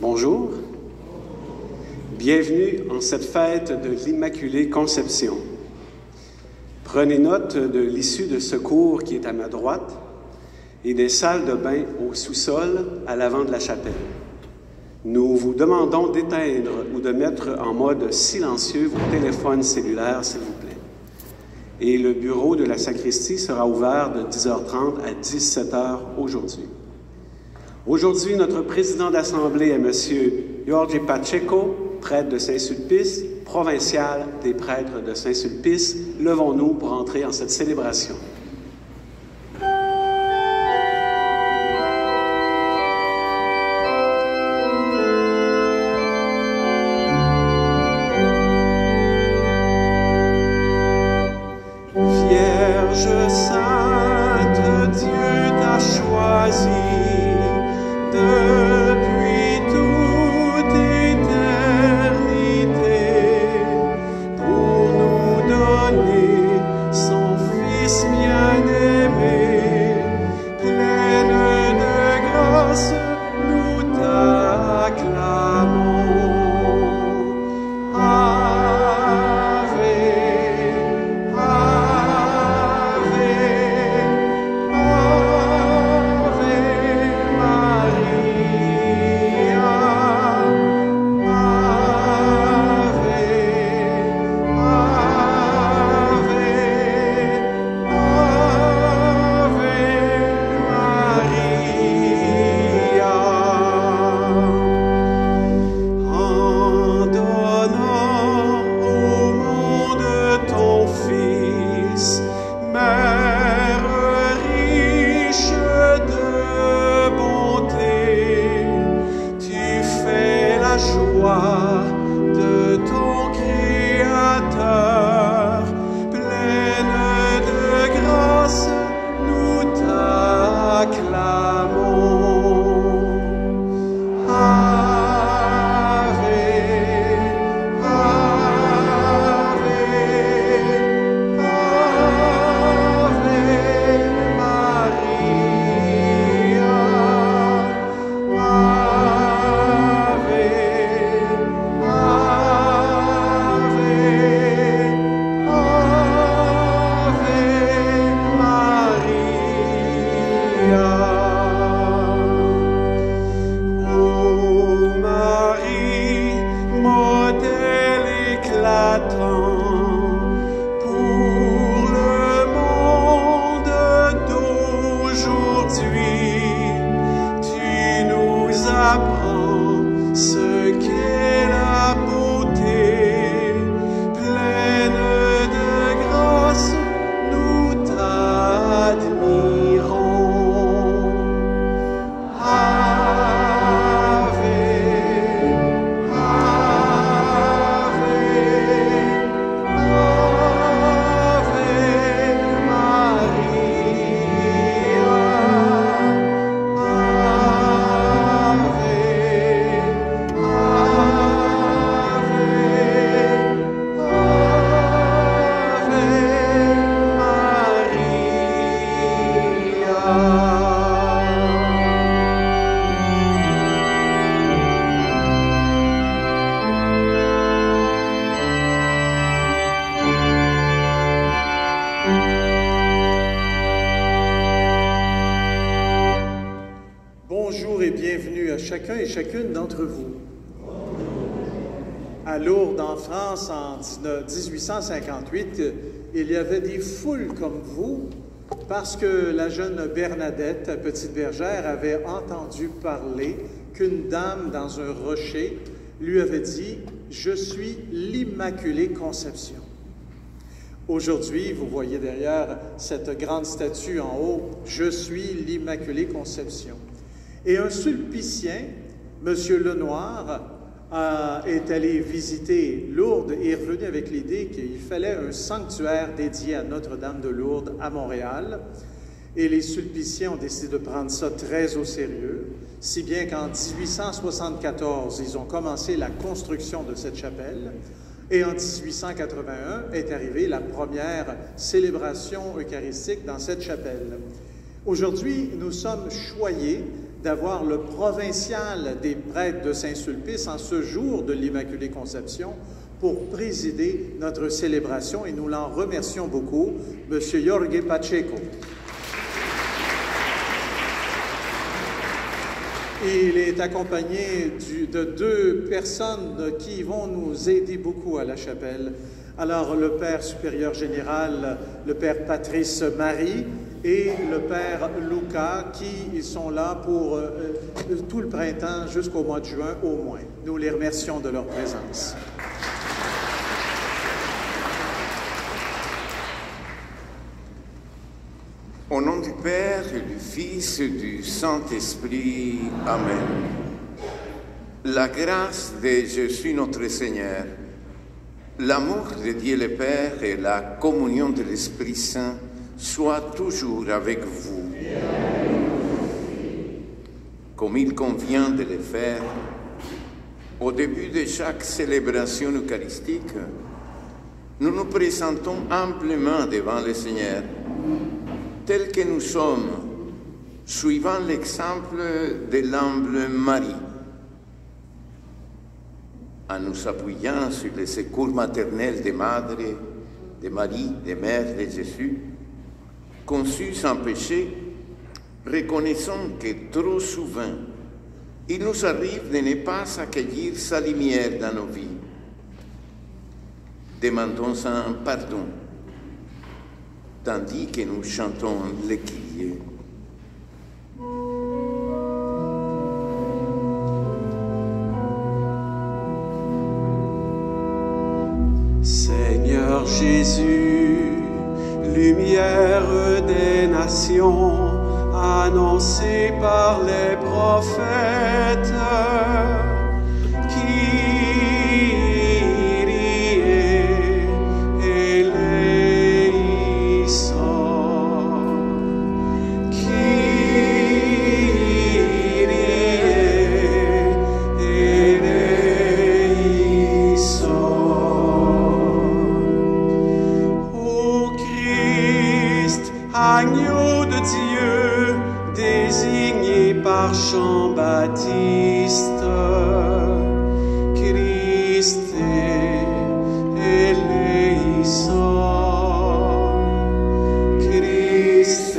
Bonjour. Bienvenue en cette fête de l'Immaculée Conception. Prenez note de l'issue de secours qui est à ma droite et des salles de bain au sous-sol à l'avant de la chapelle. Nous vous demandons d'éteindre ou de mettre en mode silencieux vos téléphones cellulaires, s'il vous plaît. Et le bureau de la sacristie sera ouvert de 10h30 à 17h aujourd'hui. Aujourd'hui, notre président d'Assemblée est M. Jorge Pacheco, prêtre de Saint-Sulpice, provincial des prêtres de Saint-Sulpice. Levons-nous pour entrer en cette célébration. Vierge sainte, Dieu t'a choisi depuis toute éternité pour nous donner son Fils bien-aimé. Pleine de grâce, nous t'acclamons. Ave, Ave, Ave Maria. Ave, en donnant au monde ton Fils, Mère riche de bonté, tu fais la joie de ton Créateur. Pleine de grâce, nous t'acclamons. Ave, Ave, Ave Maria. Ave, Ave, Ave Maria. Ô Marie, modèle éclatant pour le monde d'aujourd'hui, tu nous apprends ce qu'est la beauté. Pleine de grâce, nous t'admirons. Ave, Ave, Ave Maria. Bonjour et bienvenue à chacun et chacune d'entre vous. À Lourdes, en France, en 1858, il y avait des foules comme vous parce que la jeune Bernadette, petite bergère, avait entendu parler qu'une dame dans un rocher lui avait dit « Je suis l'Immaculée Conception ». Aujourd'hui, vous voyez derrière cette grande statue en haut « Je suis l'Immaculée Conception ». Et un sulpicien, M. Lenoir, est allé visiter Lourdes et est revenu avec l'idée qu'il fallait un sanctuaire dédié à Notre-Dame de Lourdes à Montréal. Et les sulpiciens ont décidé de prendre ça très au sérieux, si bien qu'en 1874, ils ont commencé la construction de cette chapelle. Et en 1881 est arrivée la première célébration eucharistique dans cette chapelle. Aujourd'hui, nous sommes choyés d'avoir le provincial des prêtres de Saint-Sulpice en ce jour de l'Immaculée Conception pour présider notre célébration et nous l'en remercions beaucoup, M. Jorge Pacheco. Il est accompagné de deux personnes qui vont nous aider beaucoup à la chapelle. Alors, le Père supérieur général, le Père Patrice Marie et le Père Luca, qui sont là pour tout le printemps jusqu'au mois de juin au moins. Nous les remercions de leur présence. Au nom du Père, et du Fils et du Saint-Esprit. Amen. La grâce de Jésus notre Seigneur, l'amour de Dieu le Père et la communion de l'Esprit Saint soient toujours avec vous. Comme il convient de le faire, au début de chaque célébration eucharistique, nous nous présentons humblement devant le Seigneur, tels que nous sommes, suivant l'exemple de l'humble Marie, en nous appuyant sur le secours maternel des madres, de Marie, des mères de Jésus, conçus sans péché, reconnaissons que trop souvent, il nous arrive de ne pas accueillir sa lumière dans nos vies. Demandons-en pardon, tandis que nous chantons les Kyrie. Seigneur Jésus, lumière des nations, annoncée par les prophètes, agneau de Dieu, désigné par Jean-Baptiste, Christ éléison, Christ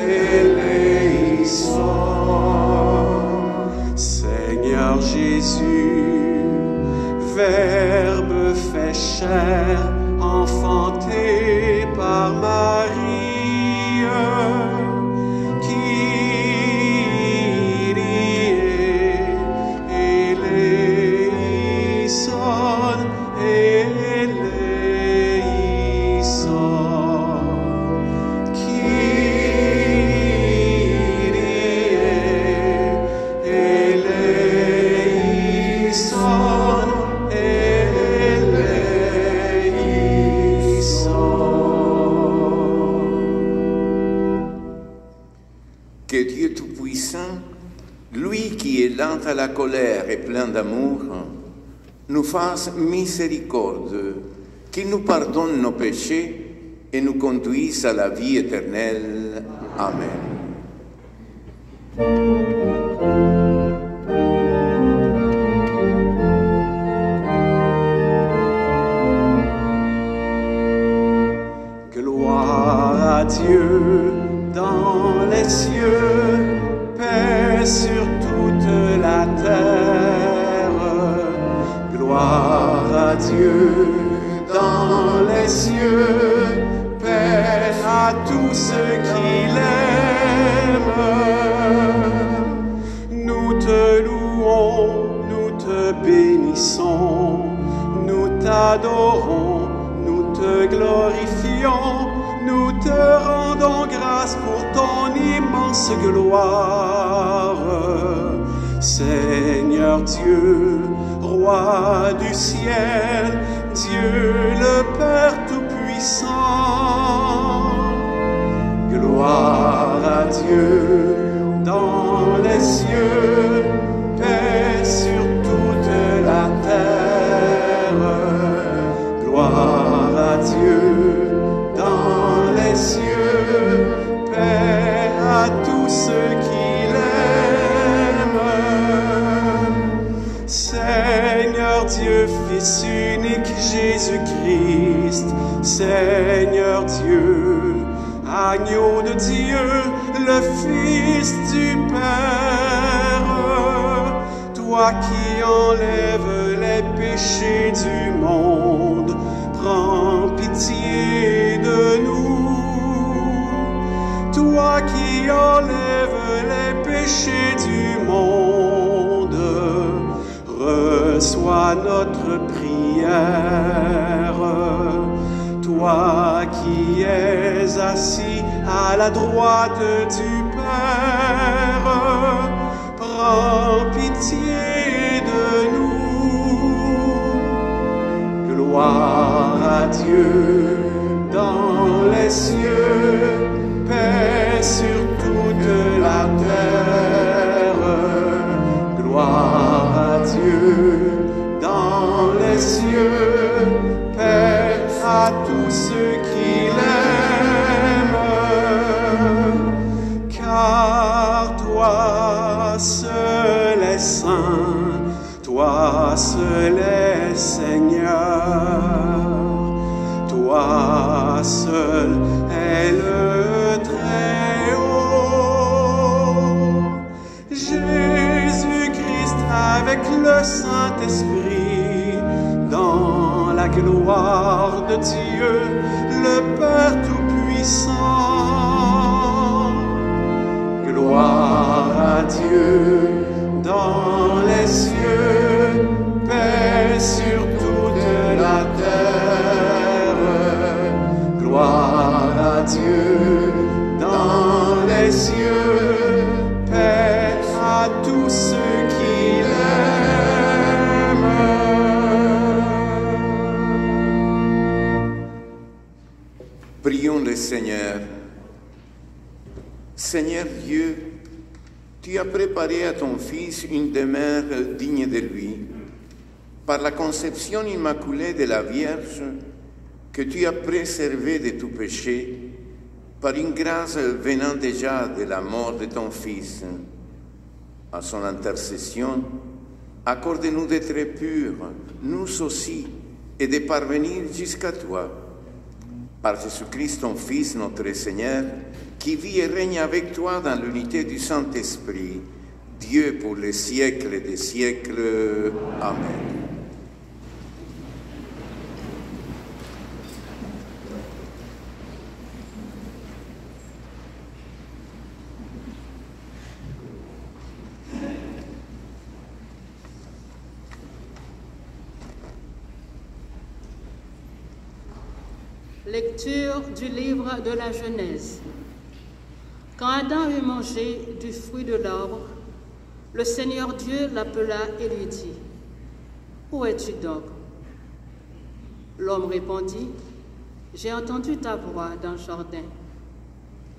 éléison. Seigneur Jésus, Verbe fait chair, enfanté par Marie, Kyrie eleison, eleison, Kyrie eleison, Que Dieu Tout-Puissant, lui qui est lent à la colère et plein d'amour, nous fasse miséricorde, qu'il nous pardonne nos péchés et nous conduise à la vie éternelle. Amen. Gloire à Dieu dans les cieux, paix sur toute la terre. Gloire à Dieu dans les cieux, paix à tous ceux qui l'aiment. Nous te louons, nous te bénissons, nous t'adorons, nous te glorifions, nous te rendons grâce pour ton immense gloire. Seigneur Dieu, Roi du ciel, Dieu le Père Tout-Puissant. Gloire à Dieu dans les cieux, paix sur toute la terre. Gloire à Dieu dans les cieux, paix à tous ceux qui Seigneur Dieu, agneau de Dieu, le Fils du Père, toi qui enlèves les péchés du monde, prends pitié de nous. Toi qui enlèves les péchés du monde, reçois notre prière. Toi qui es assis à la droite du Père, prends pitié de nous. Gloire à Dieu dans les cieux, paix sur toute la terre. Gloire à Dieu dans les cieux, paix à tous ceux qui l'aiment. Car toi seul est saint, toi seul est Seigneur, toi seul est le Très-Haut. Jésus-Christ avec le Saint-Esprit, dans la gloire de Dieu, le Père Tout-Puissant. Gloire à Dieu dans les cieux, paix sur toute la terre. Gloire à Dieu dans les cieux, paix à tous ceux qui l'aiment. Prions le Seigneur. Seigneur Dieu, tu as préparé à ton Fils une demeure digne de lui, par la conception immaculée de la Vierge, que tu as préservée de tout péché, par une grâce venant déjà de la mort de ton Fils. À son intercession, accorde-nous d'être purs, nous aussi, et de parvenir jusqu'à toi. Par Jésus-Christ, ton Fils, notre Seigneur, qui vit et règne avec toi dans l'unité du Saint-Esprit, Dieu pour les siècles des siècles. Amen. Lecture du livre de la Genèse. Quand Adam eut mangé du fruit de l'arbre, le Seigneur Dieu l'appela et lui dit, « Où es-tu donc » L'homme répondit, « J'ai entendu ta voix dans le jardin.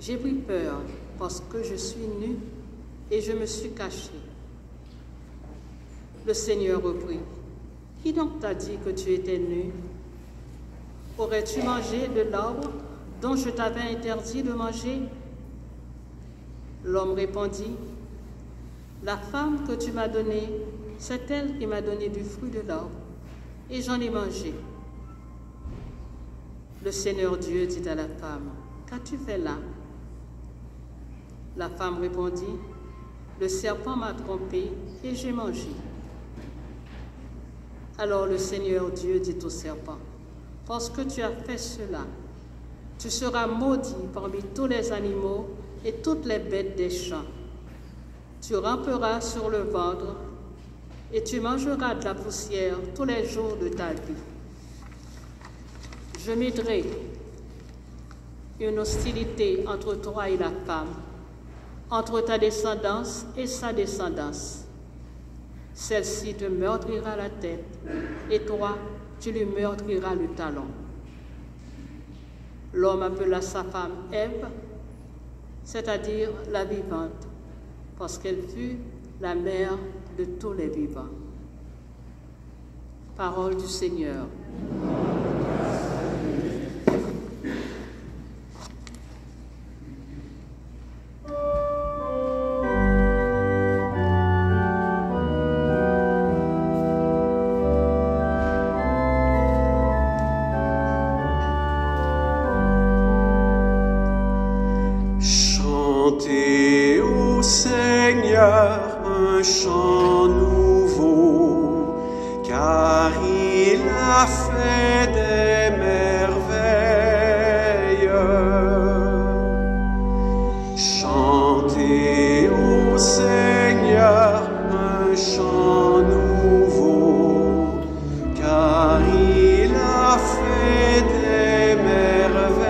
J'ai pris peur parce que je suis nu et je me suis caché. » Le Seigneur reprit, « Qui donc t'a dit que tu étais nu ? Aurais-tu mangé de l'arbre dont je t'avais interdit de manger ?» L'homme répondit, « La femme que tu m'as donnée, c'est elle qui m'a donné du fruit de l'arbre, et j'en ai mangé. » Le Seigneur Dieu dit à la femme, « Qu'as-tu fait là ?» La femme répondit, « Le serpent m'a trompée et j'ai mangé. » Alors le Seigneur Dieu dit au serpent, « Parce que tu as fait cela, tu seras maudit parmi tous les animaux et toutes les bêtes des champs. Tu ramperas sur le ventre et tu mangeras de la poussière tous les jours de ta vie. Je mettrai une hostilité entre toi et la femme, entre ta descendance et sa descendance. Celle-ci te meurtrira la tête et toi, tu lui meurtriras le talon. » L'homme appela sa femme Ève, c'est-à-dire la vivante, parce qu'elle fut la mère de tous les vivants. Parole du Seigneur. Chantez au Seigneur un chant nouveau, car il a fait des merveilles. Chantez au Seigneur un chant nouveau, car il a fait des merveilles.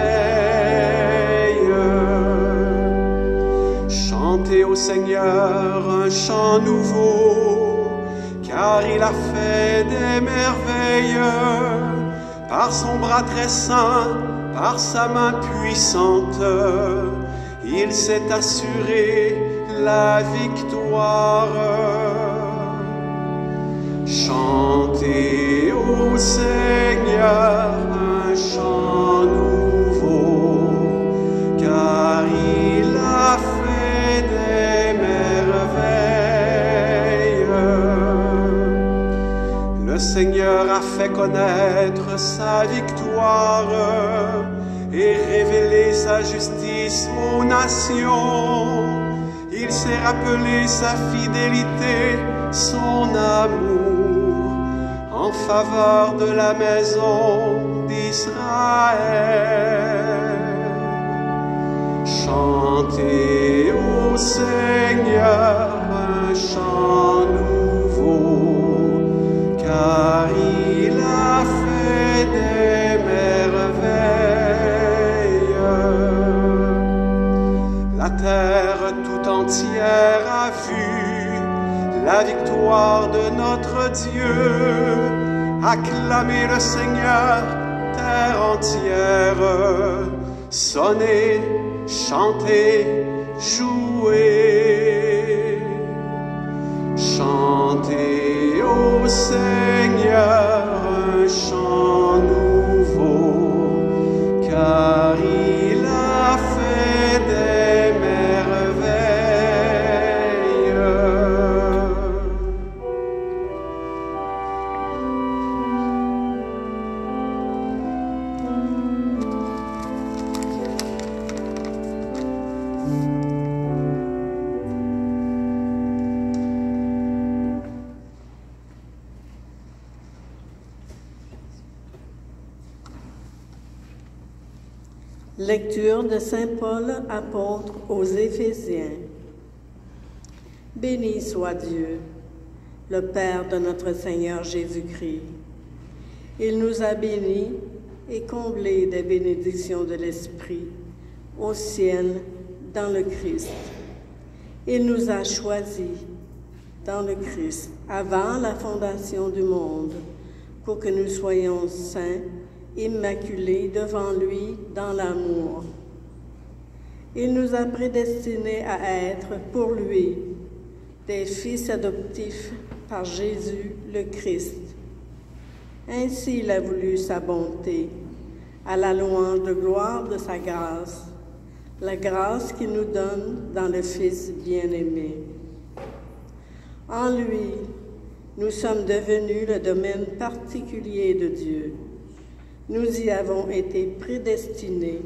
Chantez au Seigneur un chant nouveau, car il a fait des merveilles. Par son bras très saint, par sa main puissante, il s'est assuré la victoire. Chantez au Seigneur un chant nouveau, car il a fait des merveilles. Le Seigneur a fait connaître sa victoire et révélé sa justice aux nations. Il s'est rappelé sa fidélité, son amour, en faveur de la maison d'Israël. Chantez au Seigneur un chant nouveau, car il a fait des merveilles. La terre tout entière a vu la victoire de notre Dieu. Acclamez le Seigneur, terre entière. Sonnez, chantez, jouez. Chantez au Seigneur un chant nouveau, car il a fait des merveilles. Lecture de Saint Paul, apôtre aux Éphésiens. Béni soit Dieu, le Père de notre Seigneur Jésus-Christ. Il nous a bénis et comblés des bénédictions de l'Esprit au ciel dans le Christ. Il nous a choisis dans le Christ avant la fondation du monde pour que nous soyons saints, immaculés devant lui dans l'amour. Il nous a prédestinés à être pour lui des fils adoptifs par Jésus le Christ. Ainsi il a voulu sa bonté, à la louange de gloire de sa grâce, la grâce qu'il nous donne dans le Fils bien-aimé. En lui, nous sommes devenus le domaine particulier de Dieu. Nous y avons été prédestinés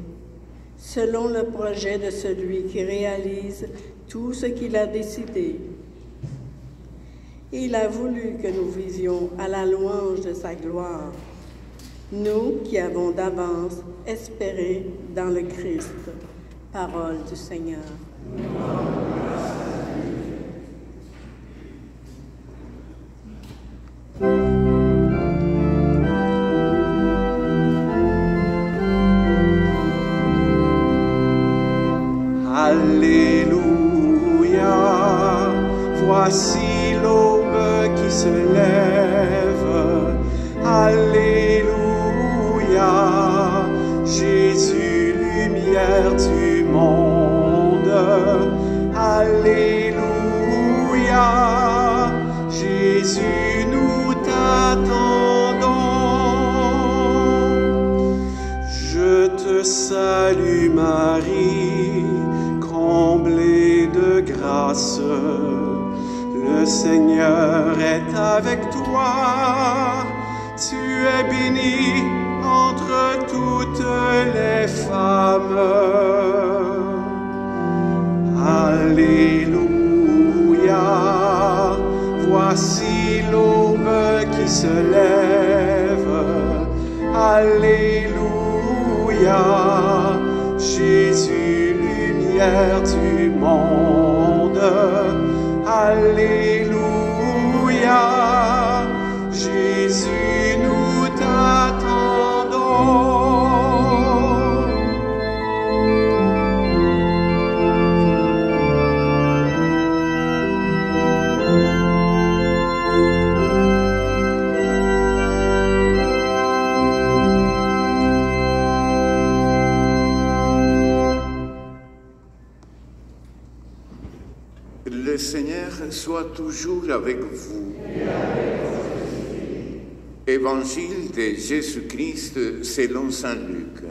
selon le projet de celui qui réalise tout ce qu'il a décidé. Il a voulu que nous vivions à la louange de sa gloire, nous qui avons d'avance espéré dans le Christ. Parole du Seigneur. Alléluia, voici l'aube qui se lève. Alléluia, Jésus, lumière du monde. Alléluia, Jésus, nous t'attendons. Je te salue Marie, comblée de grâce, le Seigneur est avec toi. Tu es bénie entre toutes les femmes. se lève. Alléluia, Jésus, lumière du monde. Alléluia, Jésus, nous t'attendons. Le Seigneur soit toujours avec vous. Évangile de Jésus-Christ selon saint Luc.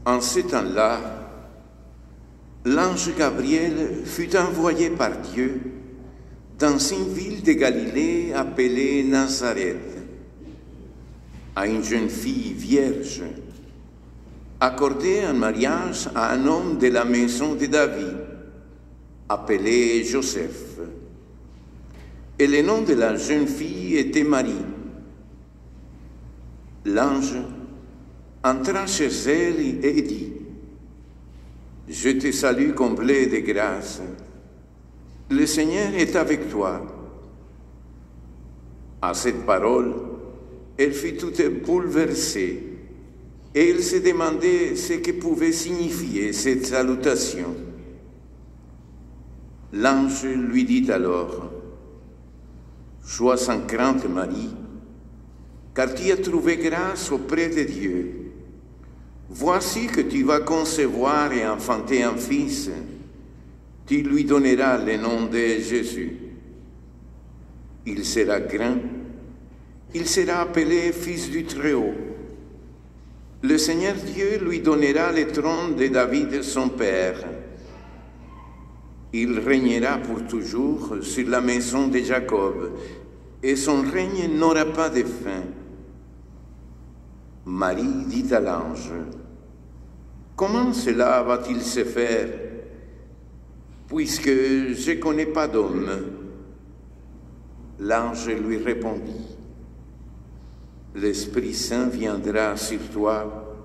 En ce temps-là, l'ange Gabriel fut envoyé par Dieu dans une ville de Galilée appelée Nazareth, à une jeune fille vierge, accordée en mariage à un homme de la maison de David, appelé Joseph. Et le nom de la jeune fille était Marie. L'ange entra chez elle et dit: Je te salue, comblée de grâce. Le Seigneur est avec toi. À cette parole, elle fut toute bouleversée et elle se demandait ce que pouvait signifier cette salutation. L'ange lui dit alors: Sois sans crainte, Marie, car tu as trouvé grâce auprès de Dieu. Voici que tu vas concevoir et enfanter un fils. Tu lui donneras le nom de Jésus. Il sera grand. Il sera appelé Fils du Très-Haut. Le Seigneur Dieu lui donnera le trône de David son père. Il régnera pour toujours sur la maison de Jacob, et son règne n'aura pas de fin. Marie dit à l'ange: Comment cela va-t-il se faire, puisque je ne connais pas d'homme? L'ange lui répondit: L'Esprit Saint viendra sur toi,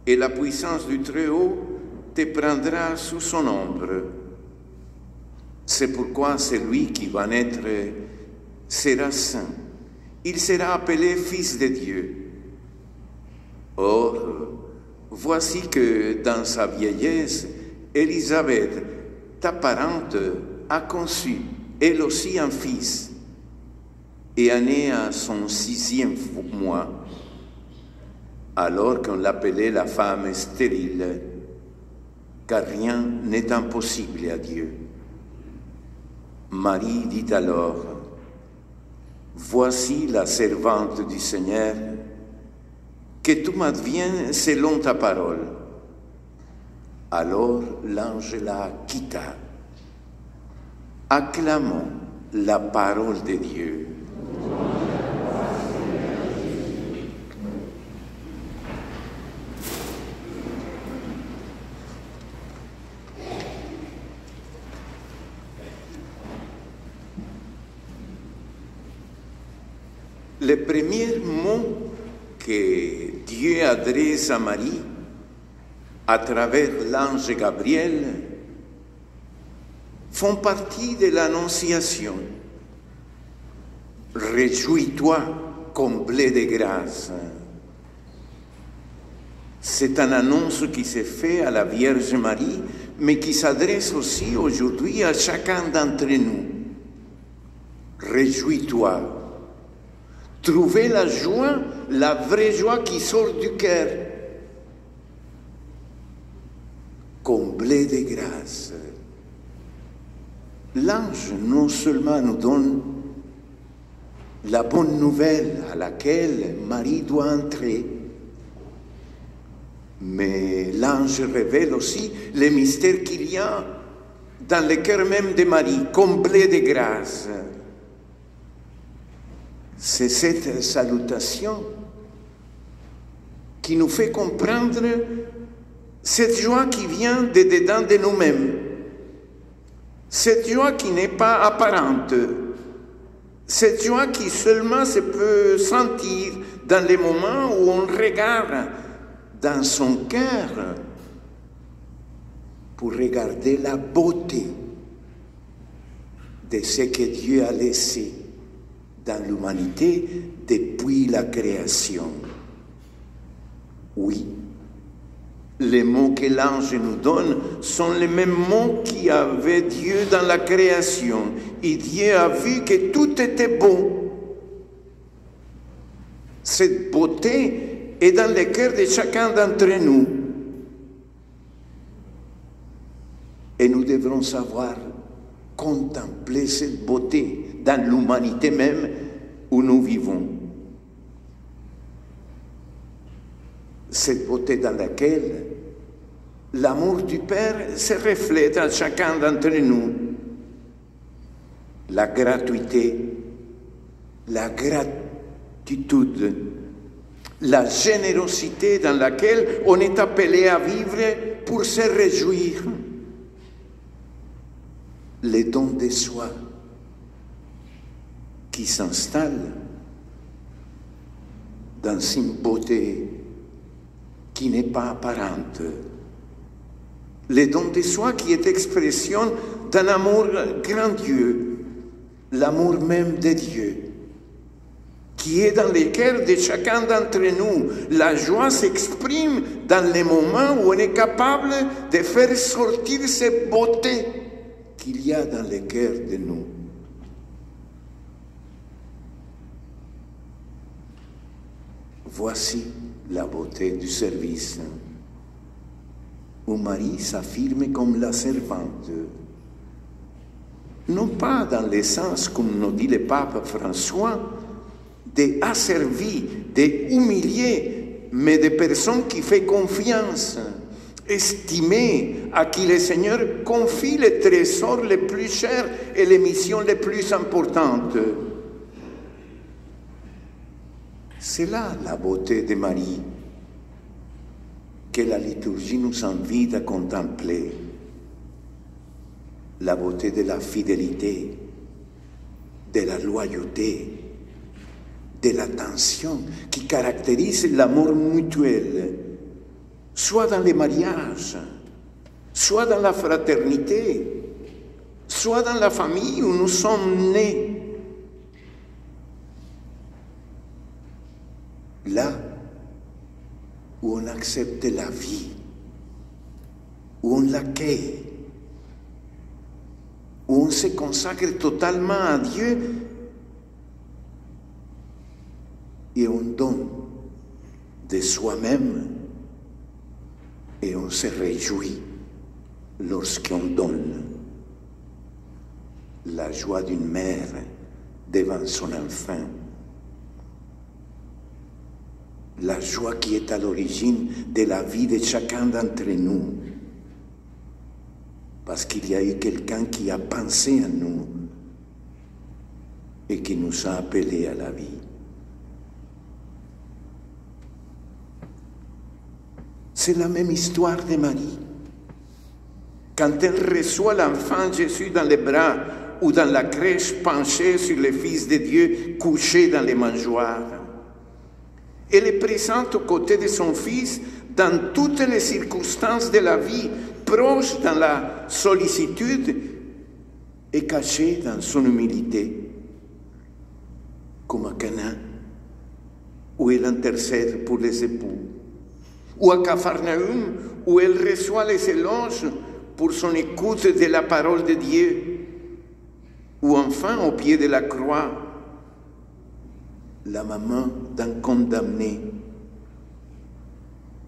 et la puissance du Très-Haut te prendra sous son ombre. C'est pourquoi celui qui va naître sera saint. Il sera appelé Fils de Dieu. Or, voici que dans sa vieillesse, Élisabeth, ta parente, a conçu, elle aussi, un fils, et est née à son 6e mois, alors qu'on l'appelait la femme stérile, car rien n'est impossible à Dieu. Marie dit alors: Voici la servante du Seigneur, que tout m'advienne selon ta parole. Alors l'ange la quitta. Acclamons la parole de Dieu. Le premier mot que Dieu adresse à Marie à travers l'ange Gabriel font partie de l'Annonciation. Réjouis-toi, comblé de grâce. C'est une annonce qui se fait à la Vierge Marie, mais qui s'adresse aussi aujourd'hui à chacun d'entre nous. Réjouis-toi. Trouvez la joie, la vraie joie qui sort du cœur. Comblé de grâce. L'ange non seulement nous donne la bonne nouvelle à laquelle Marie doit entrer, Mais l'ange révèle aussi les mystères qu'il y a dans le cœur même de Marie, comblé de grâce. C'est cette salutation qui nous fait comprendre cette joie qui vient de dedans de nous-mêmes, cette joie qui n'est pas apparente, cette joie qui seulement se peut sentir dans les moments où on regarde dans son cœur pour regarder la beauté de ce que Dieu a laissé dans l'humanité depuis la création. Oui, les mots que l'ange nous donne sont les mêmes mots qu'avait Dieu dans la création. Et Dieu a vu que tout était beau. Cette beauté est dans le cœur de chacun d'entre nous. Et nous devrons savoir contempler cette beauté dans l'humanité même où nous vivons. Cette beauté dans laquelle l'amour du Père se reflète en chacun d'entre nous. La gratuité, la gratitude, la générosité dans laquelle on est appelé à vivre pour se réjouir. Les dons de soi qui s'installent dans une beauté qui n'est pas apparente. Le don de soi qui est expression d'un amour grandiose, l'amour même de Dieu, qui est dans le cœur de chacun d'entre nous. La joie s'exprime dans les moments où on est capable de faire sortir cette beauté qu'il y a dans le cœur de nous. Voici la beauté du service, où Marie s'affirme comme la servante, non pas dans le sens, comme nous dit le pape François, d'asservir, d'humilier, mais de personnes qui font confiance, estimées, à qui le Seigneur confie les trésors les plus chers et les missions les plus importantes. C'est là la beauté de Marie que la liturgie nous invite à contempler. La beauté de la fidélité, de la loyauté, de l'attention qui caractérise l'amour mutuel, soit dans les mariages, soit dans la fraternité, soit dans la famille où nous sommes nés. Là où on accepte la vie, où on l'accueille, où on se consacre totalement à Dieu et on donne de soi-même et on se réjouit lorsqu'on donne. La joie d'une mère devant son enfant. La joie qui est à l'origine de la vie de chacun d'entre nous. Parce qu'il y a eu quelqu'un qui a pensé à nous et qui nous a appelés à la vie. C'est la même histoire de Marie. Quand elle reçoit l'enfant Jésus dans les bras ou dans la crèche penchée sur le Fils de Dieu couché dans les mangeoires, elle est présente aux côtés de son Fils dans toutes les circonstances de la vie, proche dans la sollicitude et cachée dans son humilité. Comme à Cana, où elle intercède pour les époux, ou à Capharnaüm, où elle reçoit les éloges pour son écoute de la parole de Dieu, ou enfin au pied de la croix, la maman d'un condamné,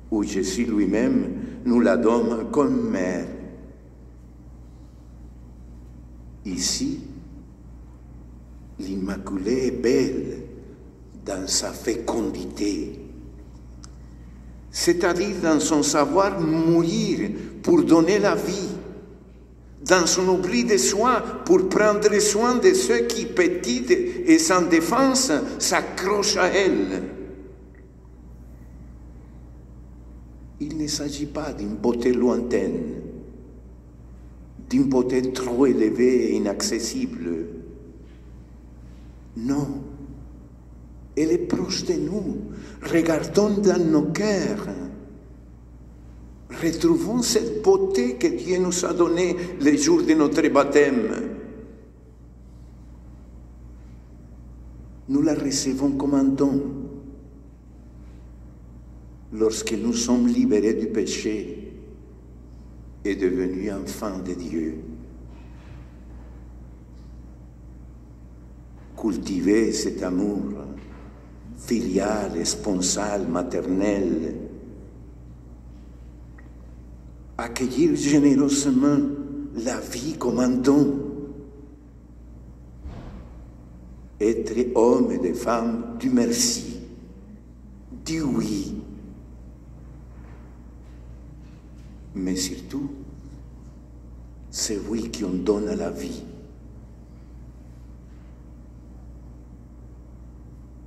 où Jésus lui-même nous la donne comme mère. Ici, l'Immaculée est belle dans sa fécondité. c'est-à-dire dans son savoir mourir pour donner la vie, dans son oubli de soi pour prendre soin de ceux qui, petits et sans défense, s'accrochent à elle. Il ne s'agit pas d'une beauté lointaine, d'une beauté trop élevée et inaccessible. Non, elle est proche de nous. Regardons dans nos cœurs. Retrouvons cette beauté que Dieu nous a donnée le jour de notre baptême. Nous la recevons comme un don. Lorsque nous sommes libérés du péché et devenus enfants de Dieu. Cultiver cet amour filial, sponsal, maternel. Accueillir généreusement la vie comme un don. Être homme et des femmes du merci, du oui. Mais surtout, c'est oui qui en donne la vie.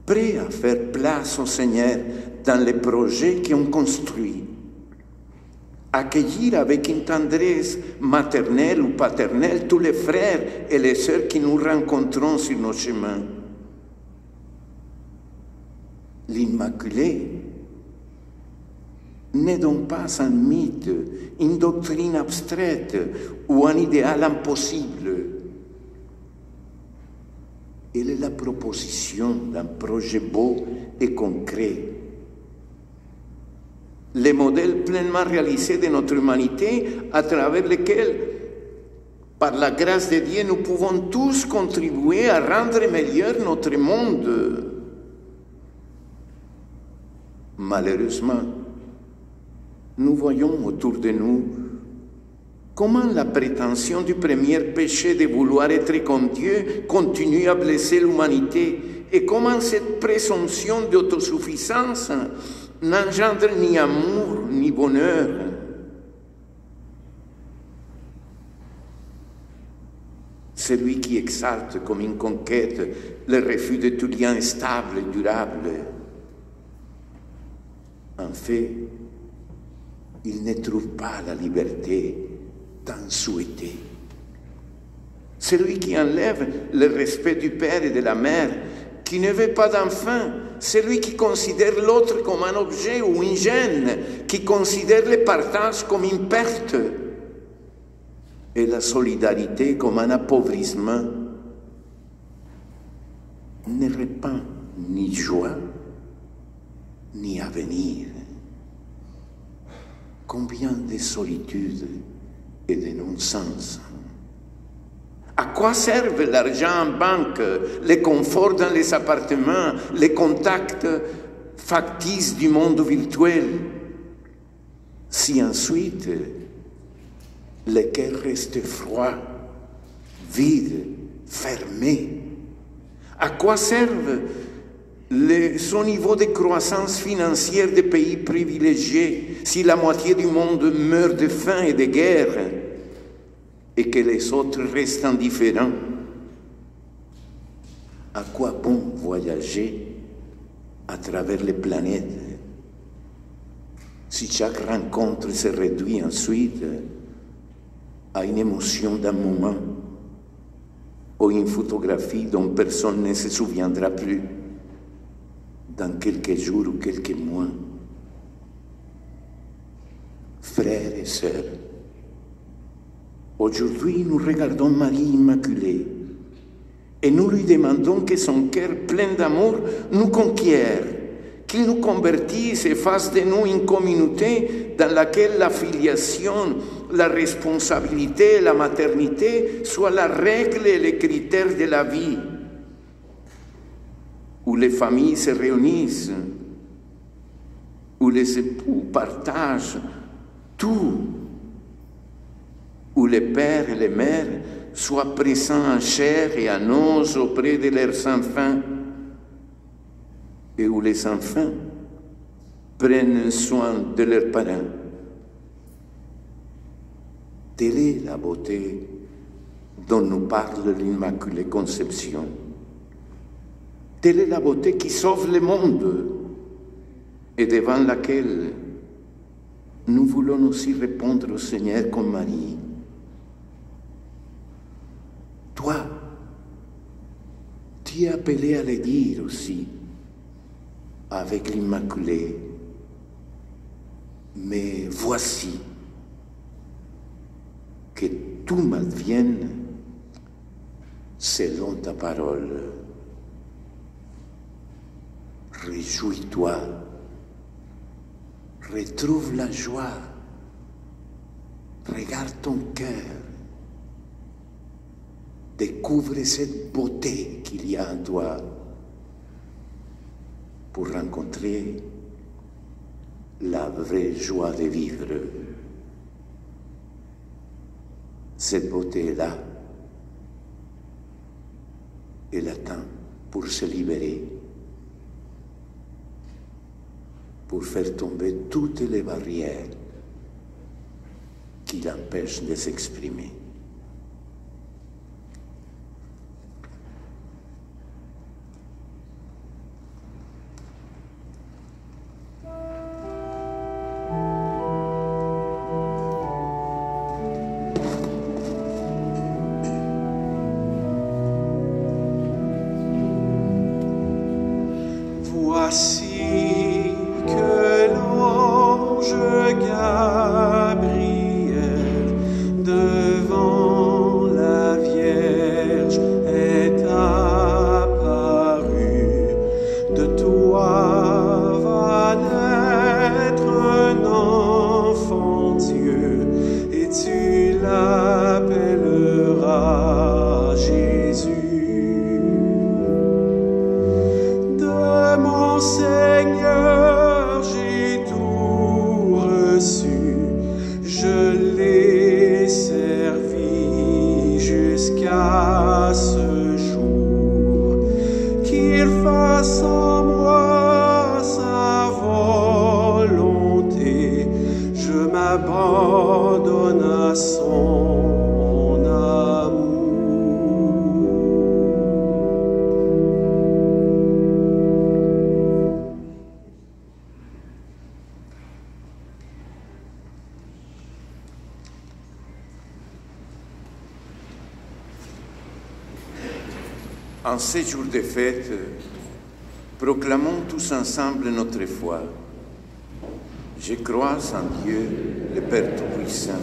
Prêt à faire place au Seigneur dans les projets qui ont construit. Accueillir avec une tendresse maternelle ou paternelle tous les frères et les sœurs qui nous rencontrons sur nos chemins. L'Immaculée n'est donc pas un mythe, une doctrine abstraite ou un idéal impossible. Elle est la proposition d'un projet beau et concret. Le modèle pleinement réalisé de notre humanité à travers lequel, par la grâce de Dieu, nous pouvons tous contribuer à rendre meilleur notre monde. Malheureusement, nous voyons autour de nous comment la prétention du premier péché de vouloir être comme Dieu continue à blesser l'humanité et comment cette présomption d'autosuffisance n'engendre ni amour ni bonheur. Celui qui exalte comme une conquête le refus de tout lien stable et durable. En fait, il ne trouve pas la liberté tant souhaitée. Celui qui enlève le respect du père et de la mère, qui ne veut pas d'enfant, celui qui considère l'autre comme un objet ou une gêne, qui considère le partage comme une perte et la solidarité comme un appauvrissement, ne répand ni joie ni avenir. Combien de solitude et de non-sens. À quoi servent l'argent en banque, les conforts dans les appartements, les contacts factices du monde virtuel, si ensuite le cœur reste froid, vide, fermé? À quoi servent son niveau de croissance financière des pays privilégiés si la moitié du monde meurt de faim et de guerre et que les autres restent indifférents? À quoi bon voyager à travers les planètes si chaque rencontre se réduit ensuite à une émotion d'un moment ou une photographie dont personne ne se souviendra plus dans quelques jours ou quelques mois? Frères et sœurs, aujourd'hui nous regardons Marie Immaculée et nous lui demandons que son cœur plein d'amour nous conquiert, qu'il nous convertisse et fasse de nous une communauté dans laquelle la filiation, la responsabilité et la maternité soient la règle et les critères de la vie, où les familles se réunissent, où les époux partagent tout, où les pères et les mères soient présents en chair et en os auprès de leurs enfants, et où les enfants prennent soin de leurs parents. Telle est la beauté dont nous parle l'Immaculée Conception. Telle est la beauté qui sauve le monde et devant laquelle nous voulons aussi répondre au Seigneur comme Marie. Toi, tu es appelé à le dire aussi avec l'Immaculée. Mais voici, que tout m'advienne selon ta parole. Réjouis-toi, retrouve la joie, regarde ton cœur, découvre cette beauté qu'il y a en toi pour rencontrer la vraie joie de vivre. Cette beauté-là, elle attend pour se libérer, pour faire tomber toutes les barrières qui l'empêchent de s'exprimer. Voici que l'ange Gabriel devant la Vierge est apparu. De toi va naître un enfant Dieu et tu l'appelleras Jésus. Mon Seigneur, j'ai tout reçu, je l'ai servi jusqu'à ce jour. Qu'il fasse en moi sa volonté, je m'abandonne à son amour. En ces jours de fête, proclamons tous ensemble notre foi. Je crois en Dieu, le Père Tout-Puissant,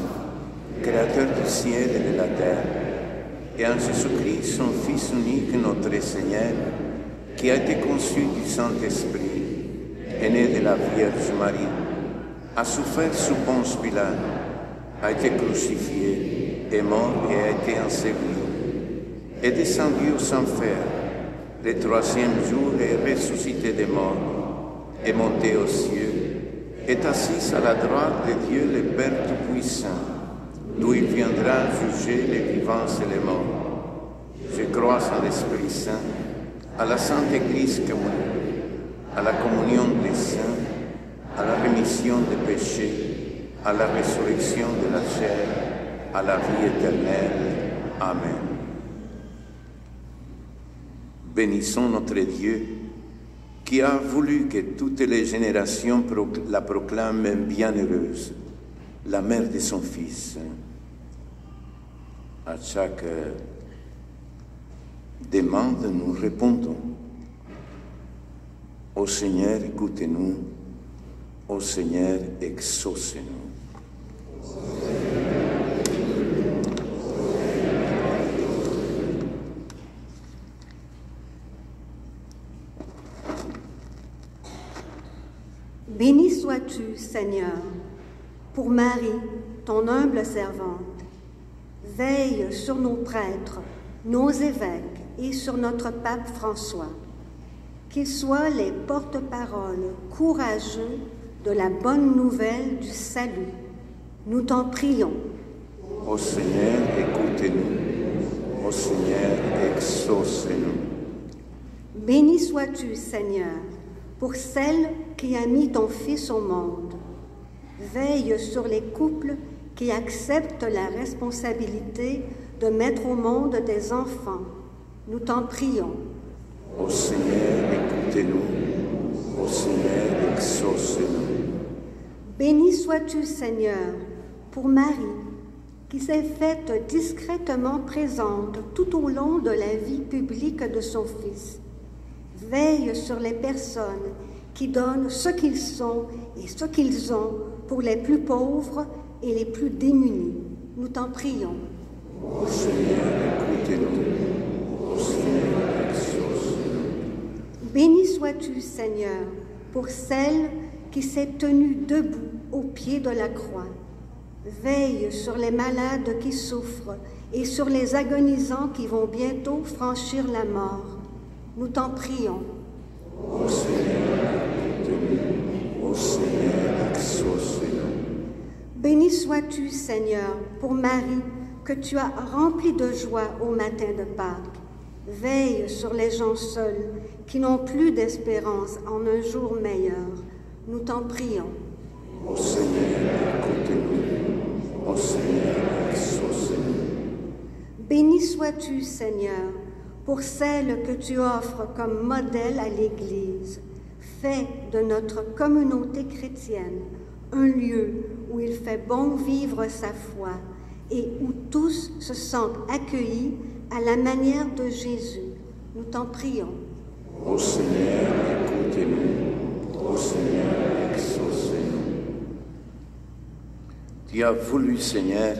Créateur du ciel et de la terre, et en Jésus-Christ, son Fils unique, notre Seigneur, qui a été conçu du Saint-Esprit, est né de la Vierge Marie, a souffert sous Ponce Pilate, a été crucifié, est mort et a été enseveli, est descendu aux enfers, le troisième jour est ressuscité des morts, est monté aux cieux, est assis à la droite de Dieu le Père Tout-Puissant, d'où il viendra juger les vivants et les morts. Je crois en l'Esprit Saint, à la Sainte Église catholique, à la communion des saints, à la rémission des péchés, à la résurrection de la chair, à la vie éternelle. Amen. Bénissons notre Dieu, qui a voulu que toutes les générations la proclament bienheureuse, la mère de son Fils. À chaque demande, nous répondons. Ô Seigneur, écoutez-nous. Ô Seigneur, exaucez-nous. Béni sois-tu, Seigneur, pour Marie, ton humble servante. Veille sur nos prêtres, nos évêques et sur notre pape François. Qu'ils soient les porte-paroles courageux de la bonne nouvelle du salut. Nous t'en prions. Ô Seigneur, écoutez-nous. Ô Seigneur, exaucez-nous. Béni sois-tu, Seigneur, pour celle qui a mis ton Fils au monde. Veille sur les couples qui acceptent la responsabilité de mettre au monde des enfants. Nous t'en prions. Ô Seigneur, écoutez-nous. Ô Seigneur, exaucez-nous. Béni sois-tu, Seigneur, pour Marie, qui s'est faite discrètement présente tout au long de la vie publique de son Fils. Veille sur les personnes qui donnent ce qu'ils sont et ce qu'ils ont pour les plus pauvres et les plus démunis. Nous t'en prions. Ô Seigneur, écoutez-nous. Ô Seigneur, exaucez-nous. Béni sois-tu, Seigneur, pour celle qui s'est tenue debout au pied de la croix. Veille sur les malades qui souffrent et sur les agonisants qui vont bientôt franchir la mort. Nous t'en prions. Ô Seigneur, écoutez-nous. Ô Seigneur, exaucez-nous. Béni sois-tu, Seigneur, pour Marie, que tu as remplie de joie au matin de Pâques. Veille sur les gens seuls qui n'ont plus d'espérance en un jour meilleur. Nous t'en prions. Ô Seigneur, écoutez-nous. Ô Seigneur, exaucez-nous. Béni sois-tu, Seigneur, pour celle que tu offres comme modèle à l'Église. Fais de notre communauté chrétienne un lieu où il fait bon vivre sa foi et où tous se sentent accueillis à la manière de Jésus. Nous t'en prions. Ô Seigneur, écoutez-nous. Ô Seigneur, exaucez-nous. Tu as voulu, Seigneur,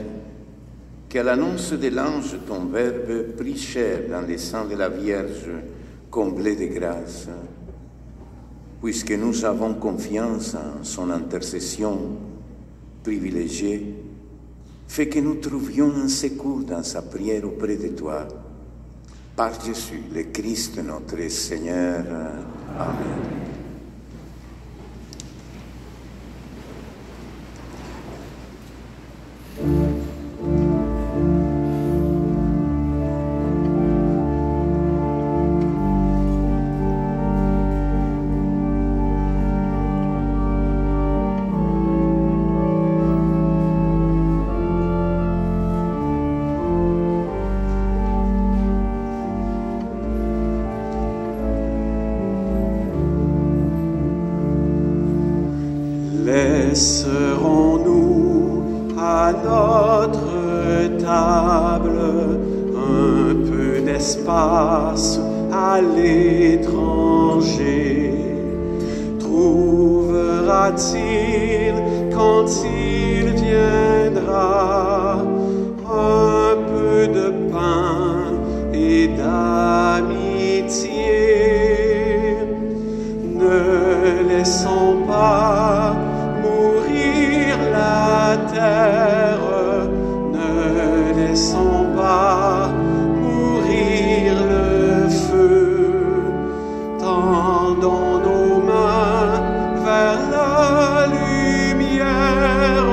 qu'à l'annonce de l'ange, ton Verbe prit chair dans les seins de la Vierge, comblée de grâce. Puisque nous avons confiance en son intercession privilégiée, fais que nous trouvions un secours dans sa prière auprès de toi. Par Jésus, le Christ notre Seigneur. Amen. Laisserons-nous à notre table un peu d'espace à l'étranger? Trouvera-t-il quand il viendra un peu de pain et d'amitié? Ne laissons pas mourir la terre, ne laissons pas mourir le feu. Tendons nos mains vers la lumière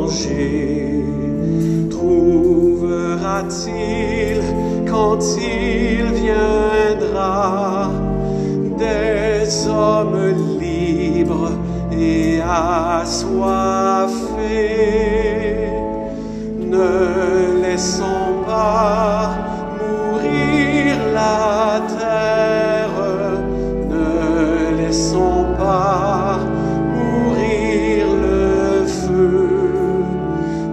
danger trouvera-t-il quand il viendra des hommes libres et assoiffés? Ne laissons pas mourir la terre, ne laissons pas mourir le feu.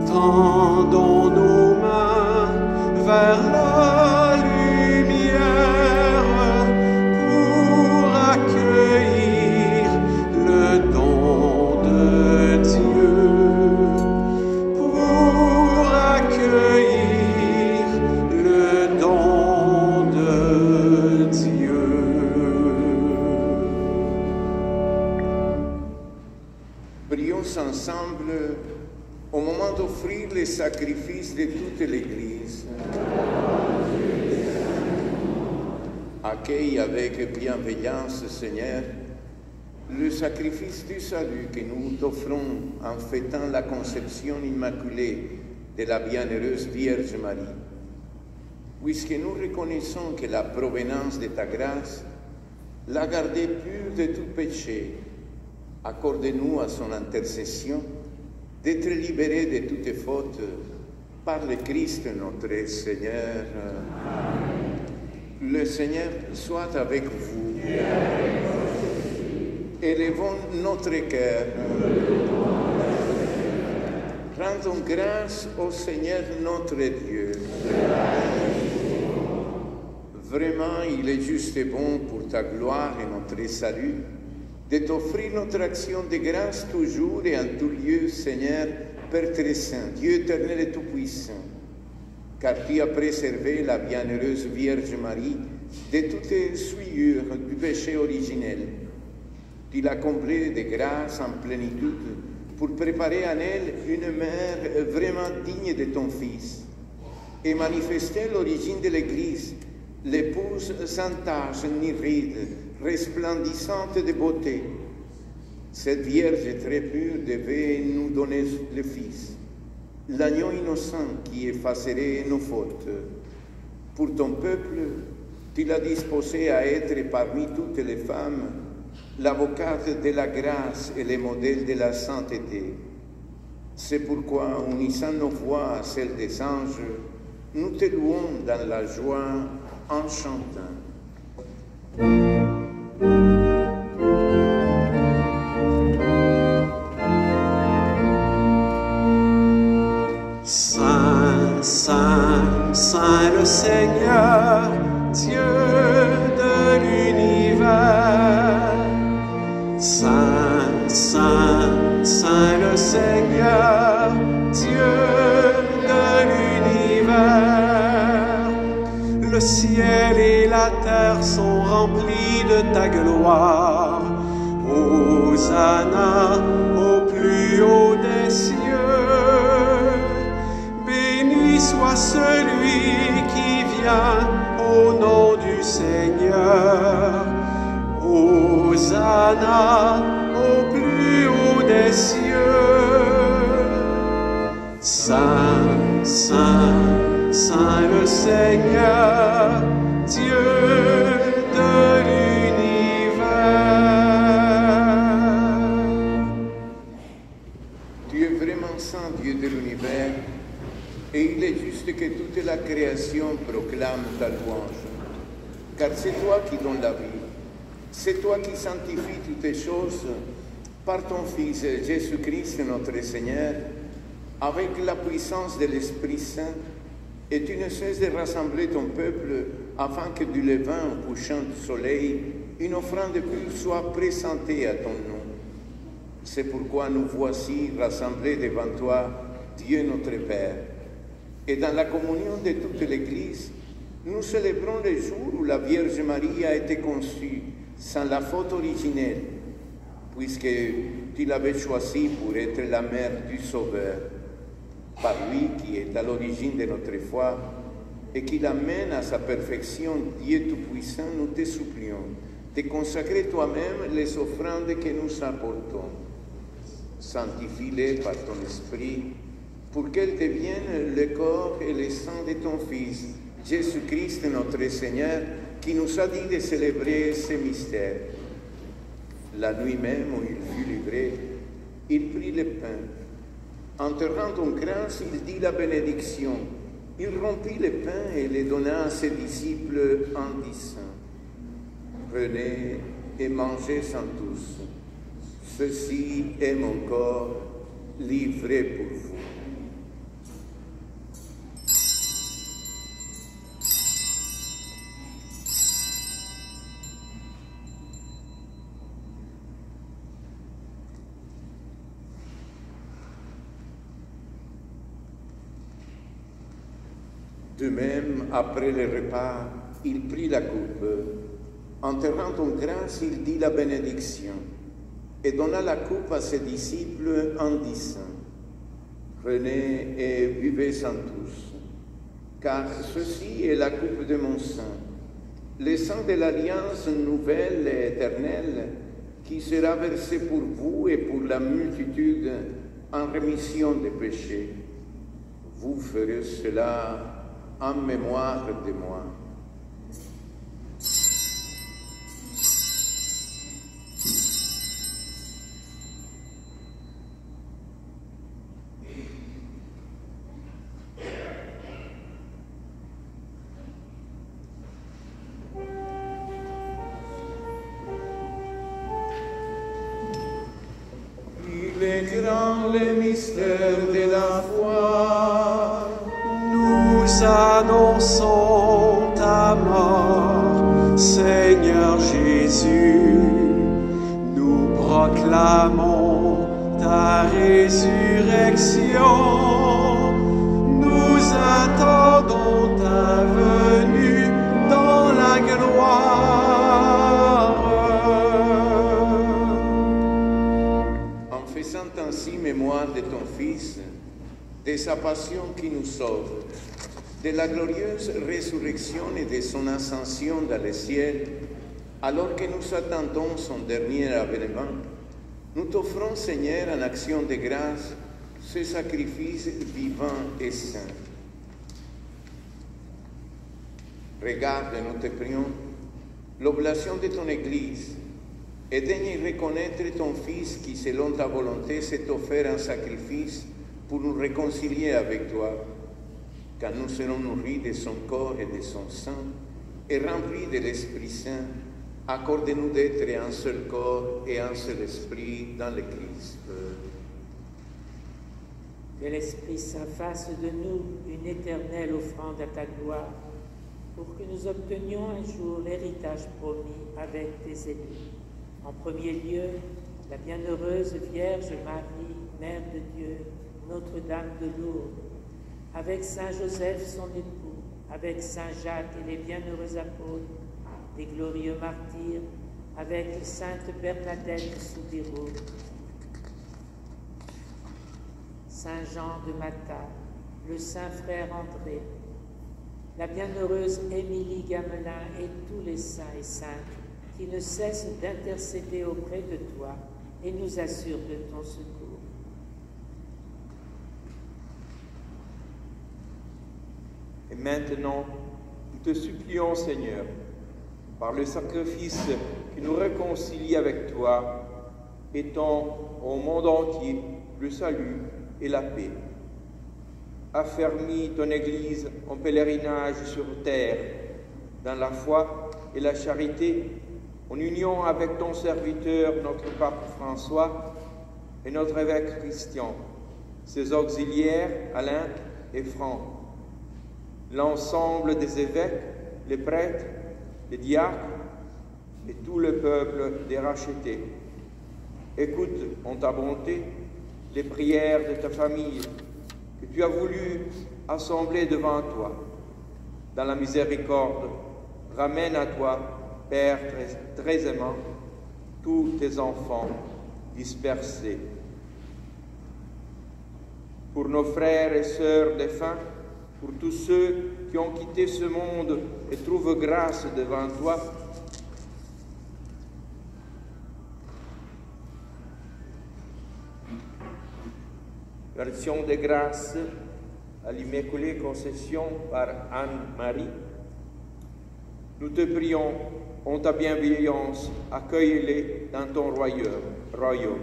Tendons nos mains vers la lumière pour accueillir le don de Dieu, pour accueillir le don de Dieu. Prions ensemble au moment d'offrir les sacrifices de toute l'Église. Accueille avec bienveillance, Seigneur, le sacrifice du salut que nous t'offrons en fêtant la conception immaculée de la bienheureuse Vierge Marie. Puisque nous reconnaissons que la provenance de ta grâce l'a gardée pure de tout péché, accorde-nous à son intercession d'être libérés de toutes fautes par le Christ notre Seigneur. Amen. Le Seigneur soit avec vous. Élevons notre cœur. Rendons grâce au Seigneur notre Dieu. Vraiment, il est juste et bon pour ta gloire et notre salut de t'offrir notre action de grâce toujours et en tout lieu, Seigneur, Père très saint, Dieu éternel et tout-puissant, car tu as préservé la bienheureuse Vierge Marie de toute souillure du péché originel. Tu l'as comblée de grâce en plénitude pour préparer en elle une mère vraiment digne de ton Fils et manifester l'origine de l'Église, l'épouse sans tache ni ride, resplendissante de beauté. Cette Vierge très pure devait nous donner le Fils, l'agneau innocent qui effacerait nos fautes. Pour ton peuple, tu l'as disposé à être parmi toutes les femmes l'avocate de la grâce et le modèle de la sainteté. C'est pourquoi, unissant nos voix à celles des anges, nous te louons dans la joie en chantant. Saint, Saint, Saint le Seigneur, Dieu de l'univers. Saint, Saint, Saint le Seigneur, Dieu de l'univers. Le ciel et la terre sont remplis de ta gloire. Hosanna au plus haut des cieux. Béni soit celui qui vient au nom du Seigneur. Hosanna au plus haut des cieux. Saint, Saint, Saint le Seigneur, Dieu de l'univers. Tu es vraiment saint, Dieu de l'univers, et il est juste que toute la création proclame ta louange. Car c'est toi qui donnes la vie, c'est toi qui sanctifies toutes les choses par ton Fils Jésus-Christ notre Seigneur, avec la puissance de l'Esprit Saint, et tu ne cesses de rassembler ton peuple afin que du levant au couchant du soleil, une offrande pure soit présentée à ton nom. C'est pourquoi nous voici rassemblés devant toi, Dieu notre Père. Et dans la communion de toute l'Église, nous célébrons le jour où la Vierge Marie a été conçue sans la faute originelle, puisque tu l'avais choisie pour être la mère du Sauveur. Par lui qui est à l'origine de notre foi et qui l'amène à sa perfection, Dieu Tout-Puissant, nous te supplions de consacrer toi-même les offrandes que nous apportons. Sanctifie-les par ton esprit, pour qu'elles deviennent le corps et le sang de ton Fils, Jésus-Christ notre Seigneur, qui nous a dit de célébrer ces mystères. La nuit même où il fut livré, il prit le pain. En te rendant grâce, il dit la bénédiction. Il rompit le pain et le donna à ses disciples en disant: Prenez et mangez-en tous. Ceci est mon corps livré pour vous. De même, après le repas, il prit la coupe. En te rendant grâce, il dit la bénédiction et donna la coupe à ses disciples en disant: Prenez et buvez-en tous, car ceci est la coupe de mon sang, le sang de l'alliance nouvelle et éternelle, qui sera versé pour vous et pour la multitude en rémission des péchés. Vous ferez cela en mémoire de moi. Il est grand le mystère de la foi. Nous annonçons ta mort, Seigneur Jésus. Nous proclamons ta résurrection. Nous attendons ta venue dans la gloire. En faisant ainsi mémoire de ton Fils, de sa passion qui nous sauve, de la glorieuse résurrection et de son ascension dans le ciel, alors que nous attendons son dernier avènement, nous t'offrons, Seigneur, en action de grâce, ce sacrifice vivant et saint. Regarde, nous te prions, l'oblation de ton Église, et daigne reconnaître ton Fils qui, selon ta volonté, s'est offert en sacrifice pour nous réconcilier avec toi. Quand nous serons nourris de son corps et de son sang, et remplis de l'Esprit Saint, accorde-nous d'être un seul corps et un seul esprit dans le Christ. Que l'Esprit Saint fasse de nous une éternelle offrande à ta gloire, pour que nous obtenions un jour l'héritage promis avec tes élus. En premier lieu, la bienheureuse Vierge Marie, Mère de Dieu, Notre-Dame de Lourdes, avec Saint Joseph son époux, avec Saint Jacques et les bienheureux apôtres, les glorieux martyrs, avec Sainte Bernadette Soubirous, Saint Jean de Matha, le Saint Frère André, la bienheureuse Émilie Gamelin et tous les saints et saintes qui ne cessent d'intercéder auprès de toi et nous assurent de ton secours. Et maintenant, nous te supplions, Seigneur, par le sacrifice qui nous réconcilie avec toi, étends au monde entier le salut et la paix. Affermis ton Église en pèlerinage sur terre, dans la foi et la charité, en union avec ton serviteur, notre pape François, et notre évêque Christian, ses auxiliaires Alain et Franck, l'ensemble des évêques, les prêtres, les diacres et tout le peuple des rachetés. Écoute en ta bonté les prières de ta famille que tu as voulu assembler devant toi. Dans la miséricorde, ramène à toi, Père très aimant, tous tes enfants dispersés. Pour nos frères et sœurs défunts, pour tous ceux qui ont quitté ce monde et trouvent grâce devant toi, version de grâce à l'Immaculée Conception par Anne-Marie. Nous te prions, en ta bienveillance, accueille-les dans ton royaume,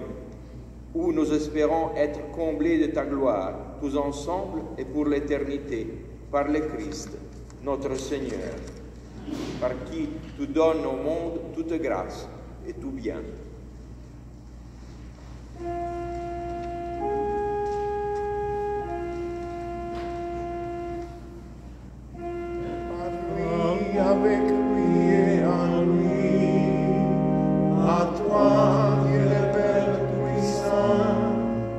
où nous espérons être comblés de ta gloire, tous ensemble et pour l'éternité, par le Christ, notre Seigneur, par qui tu donnes au monde toute grâce et tout bien. Avec lui et en lui, à toi, Dieu le Père Tout-Puissant,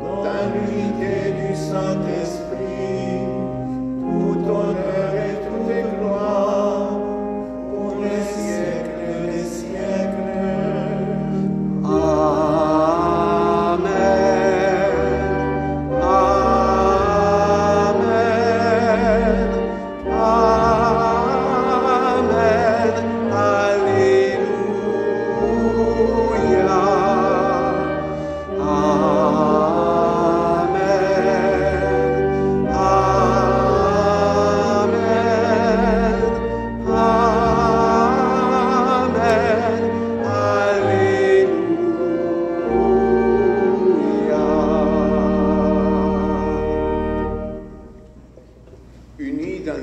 dans l'unité du Saint-Esprit, tout honneur et toute gloire, pour les siècles des siècles. Amen.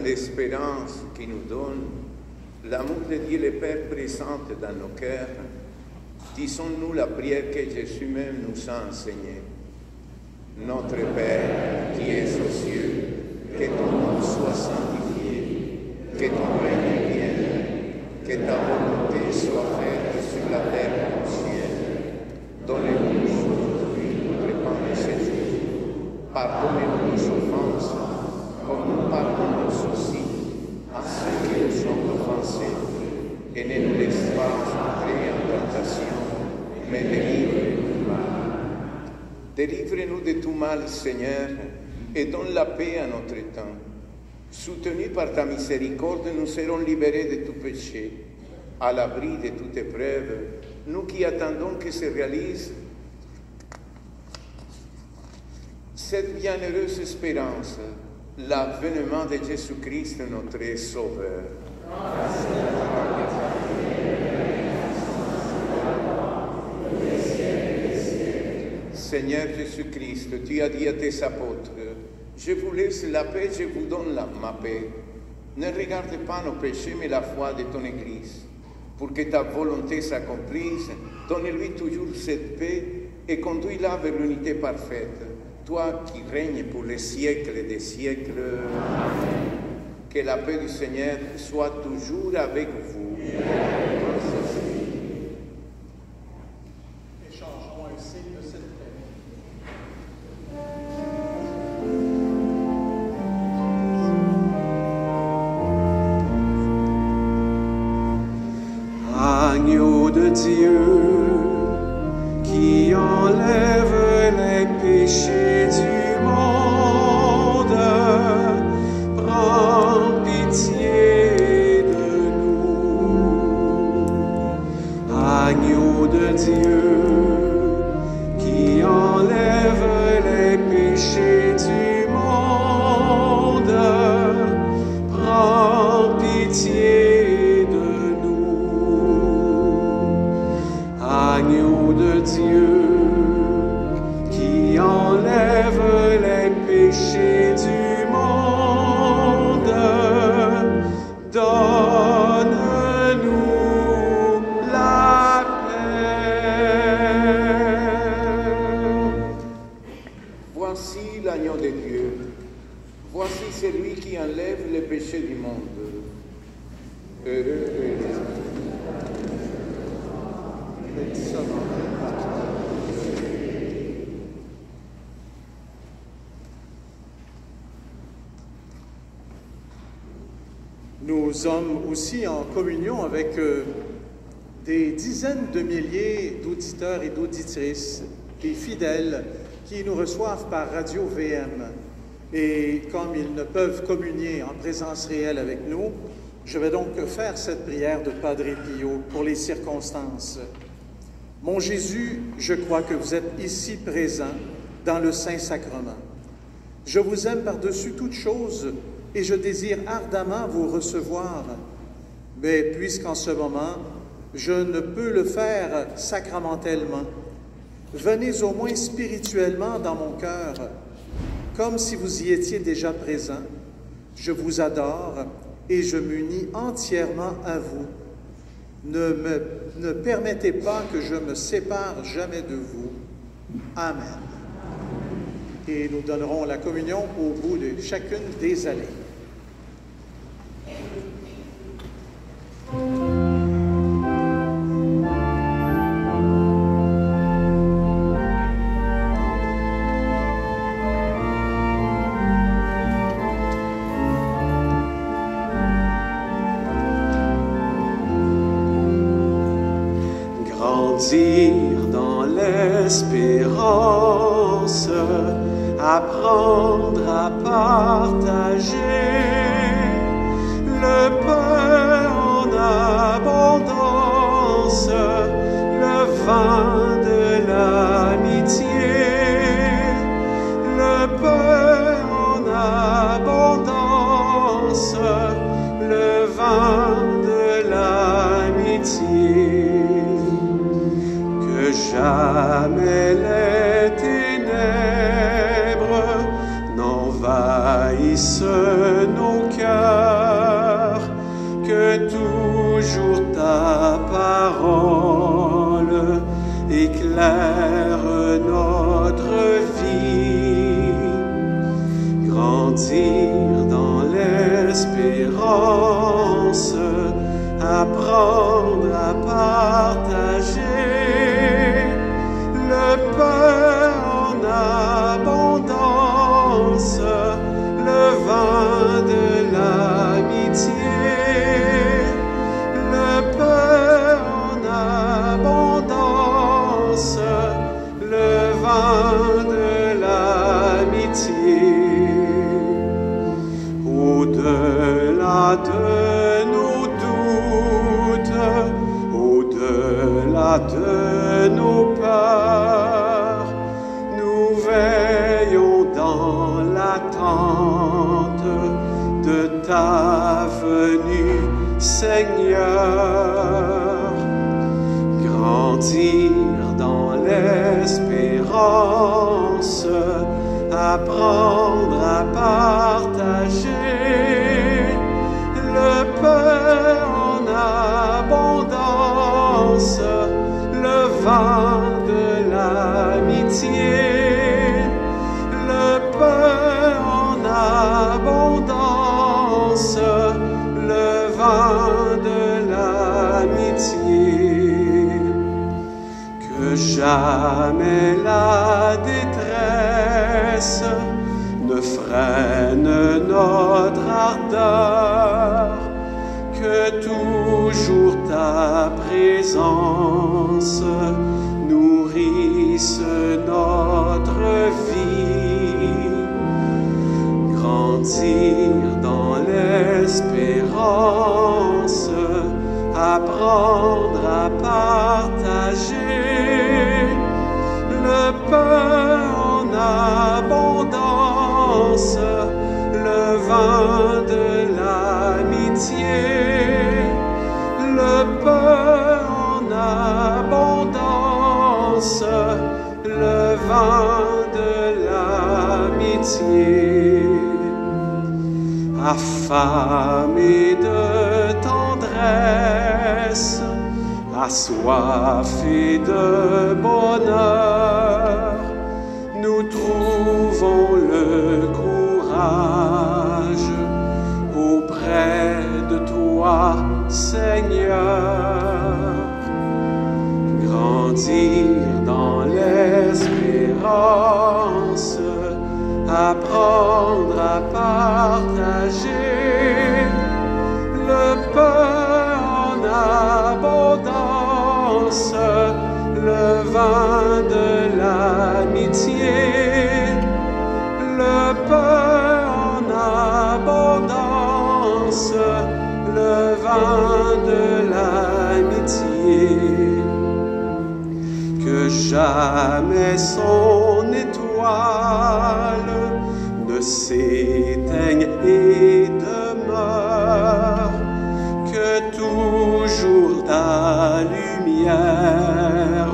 L'espérance qui nous donne, l'amour de Dieu le Père présente dans nos cœurs, disons-nous la prière que Jésus même nous a enseignée. Notre Père qui es aux cieux, que ton nom soit sanctifié, que ton règne vienne, que ta volonté soit faite sur la terre et au ciel. Donne-nous aujourd'hui notre pain de ce jour. Pardonne-nous nos offenses, comme nous pardonnons aussi à ceux qui nous sont offensés, et ne nous laisse pas entrer en tentation, mais délivre-nous du mal. Délivre-nous de tout mal, Seigneur, et donne la paix à notre temps. Soutenus par ta miséricorde, nous serons libérés de tout péché, à l'abri de toute épreuve, nous qui attendons que se réalise cette bienheureuse espérance, l'avènement de Jésus-Christ, notre Sauveur. Seigneur Jésus-Christ, tu as dit à tes apôtres, je vous laisse la paix, je vous donne ma paix. Ne regarde pas nos péchés, mais la foi de ton Église. Pour que ta volonté s'accomplisse, donne-lui toujours cette paix et conduis-la vers l'unité parfaite. Toi qui règnes pour les siècles des siècles, amen. Que la paix du Seigneur soit toujours avec vous. Échangeons un signe de cette paix. Agneau de Dieu, qui enlève les péchés du monde, prends pitié de nous. Agneau de Dieu, qui enlève les péchés du monde, prends pitié de nous. Agneau de Dieu, qui enlève les péchés du monde, donne-nous la paix. Voici l'agneau de Dieu, voici celui qui enlève les péchés du monde. Heureux Nous sommes aussi en communion avec des dizaines de milliers d'auditeurs et d'auditrices, des fidèles qui nous reçoivent par Radio VM. Et comme ils ne peuvent communier en présence réelle avec nous, je vais donc faire cette prière de Padre Pio pour les circonstances. Mon Jésus, je crois que vous êtes ici présent dans le Saint-Sacrement. Je vous aime par-dessus toute chose et je désire ardemment vous recevoir. Mais puisqu'en ce moment, je ne peux le faire sacramentellement, venez au moins spirituellement dans mon cœur, comme si vous y étiez déjà présent. Je vous adore et je m'unis entièrement à vous. Ne permettez pas que je me sépare jamais de vous. Amen. Et nous donnerons la communion au bout de chacune des allées. Grandir dans l'espérance, apprendre à partager le pain en abondance, le vin de l'amitié, le pain en abondance, le vin de l'amitié. Que jamais les ténèbres n'envahissent nos cœurs, que toujours ta parole éclaire notre vie. Grandir dans l'espérance, apprendre à partager le pain en abondance, le vin de l'amitié, le pain en abondance, le vin de l'amitié. Au-delà de nos doutes, au-delà de nos peurs, nous veillons dans l'attente de ta venue, Seigneur. Grandir dans l'espérance, apprendre à partager le pain en abondance, le vin de l'amitié, le pain en abondance, le vin de l'amitié. Que jamais la détresse ne freine notre ardeur, que toujours ta présence nourrisse notre vie. Grandir dans l'espérance, apprendre à partager le pain en abondance, le vin de l'amitié, le pain en abondance, le vin de l'amitié. Affamés de tendresse, assoiffés de bonheur, nous trouvons le courage auprès de toi, Seigneur. Grandir dans l'espérance, apprendre à partager le pain en abondance, le vin de l'amitié, le pain en abondance, le vin de l'amitié. Que jamais son étoile ne ne s'éteigne et demeure, que toujours ta lumière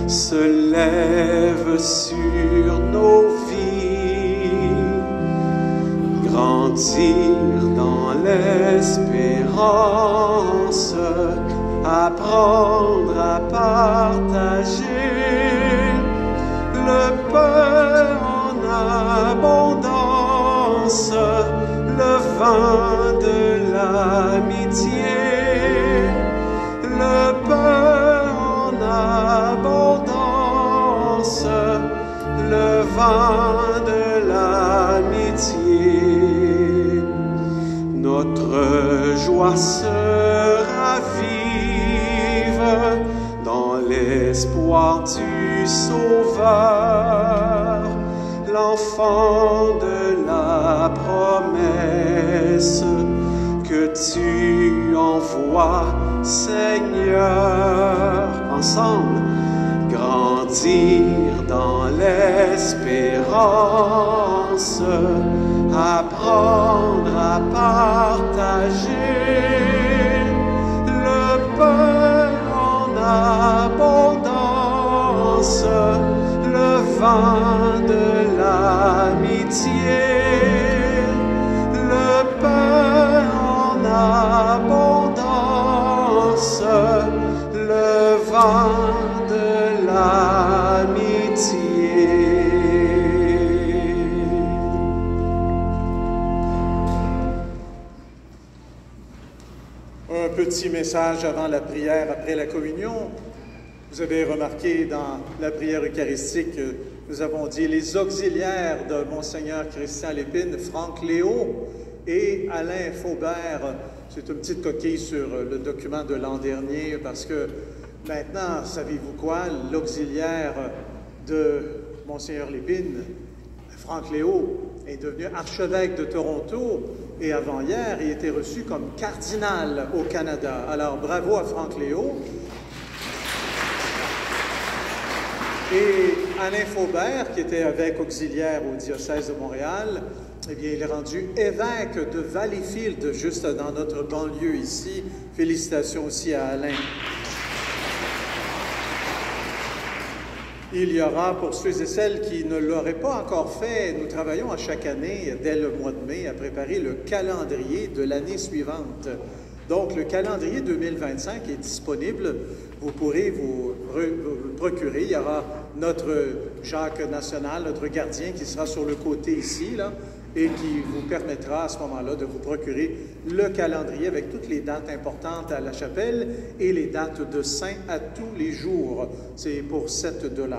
se lève sur nos vies. Grandir dans l'espérance, apprendre à partager le pain en abondance, le vin de l'amitié, le pain en abondance, le vin de l'amitié. Notre joie sera vive dans l'espoir du Sauveur, l'enfant de la promesse que tu envoies, Seigneur. Ensemble, grandir dans l'espérance, apprendre à partager le pain en abondance, le vin de l'amitié, le pain en abondance, le vin de l'amitié. Un petit message avant la prière, après la communion. Vous avez remarqué dans la prière eucharistique, nous avons dit les auxiliaires de Monseigneur Christian Lépine, Franck Léo et Alain Faubert. C'est une petite coquille sur le document de l'an dernier parce que maintenant, savez-vous quoi, l'auxiliaire de Monseigneur Lépine, Franck Léo, est devenu archevêque de Toronto et avant-hier, il était reçu comme cardinal au Canada. Alors, bravo à Franck Léo. Et Alain Faubert, qui était évêque auxiliaire au diocèse de Montréal, eh bien, il est rendu évêque de Valleyfield, juste dans notre banlieue ici. Félicitations aussi à Alain. Il y aura, pour ceux et celles qui ne l'auraient pas encore fait, nous travaillons à chaque année, dès le mois de mai, à préparer le calendrier de l'année suivante. Donc, le calendrier 2025 est disponible. Vous pourrez vous le procurer. Il y aura notre Jacques national, notre gardien, qui sera sur le côté ici, là, et qui vous permettra à ce moment-là de vous procurer le calendrier avec toutes les dates importantes à la chapelle et les dates de saints à tous les jours. C'est pour 7 $.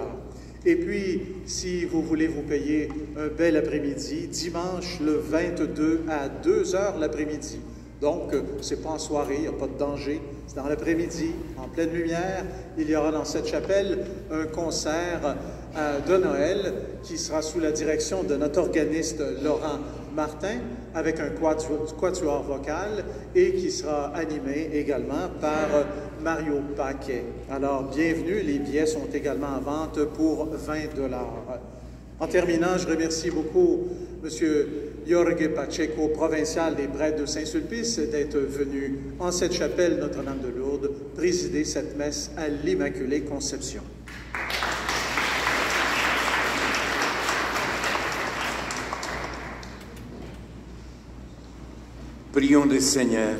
Et puis, si vous voulez vous payer un bel après-midi, dimanche le 22 à 2 heures l'après-midi. Donc, c'est pas en soirée, il n'y a pas de danger. C'est dans l'après-midi, en pleine lumière. Il y aura dans cette chapelle un concert de Noël qui sera sous la direction de notre organiste Laurent Martin avec un quatuor vocal et qui sera animé également par Mario Paquet. Alors, bienvenue. Les billets sont également en vente pour 20 $. En terminant, je remercie beaucoup M. Jorge Pacheco, provincial des prêtres de Saint-Sulpice, d'être venu en cette chapelle Notre-Dame de Lourdes présider cette messe à l'Immaculée Conception. Prions le Seigneur.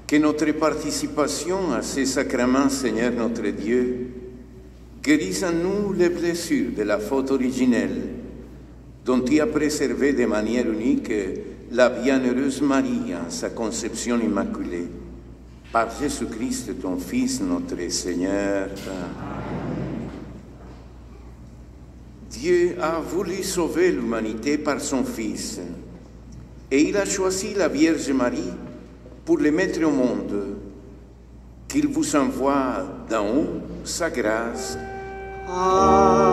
Que notre participation à ces sacrements, Seigneur notre Dieu, guérisse en nous les blessures de la faute originelle, dont tu as préservé de manière unique la bienheureuse Marie en sa conception immaculée. Par Jésus-Christ, ton Fils, notre Seigneur. Dieu a voulu sauver l'humanité par son Fils, et il a choisi la Vierge Marie pour les mettre au monde, qu'il vous envoie d'en haut sa grâce. Amen.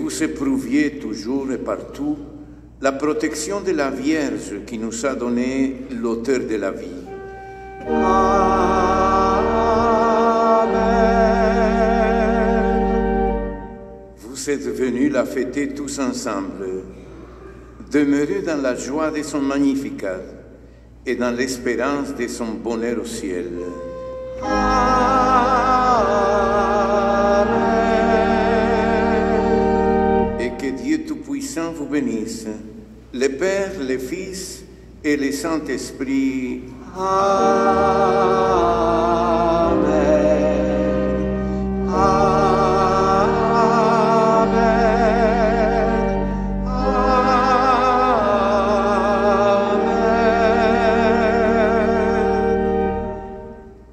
vous éprouviez toujours et partout la protection de la Vierge qui nous a donné l'auteur de la vie. Vous êtes venus la fêter tous ensemble. Demeurez dans la joie de son Magnificat et dans l'espérance de son bonheur au ciel. Et que Dieu Tout-Puissant vous bénisse, le Père, le Fils et le Saint-Esprit.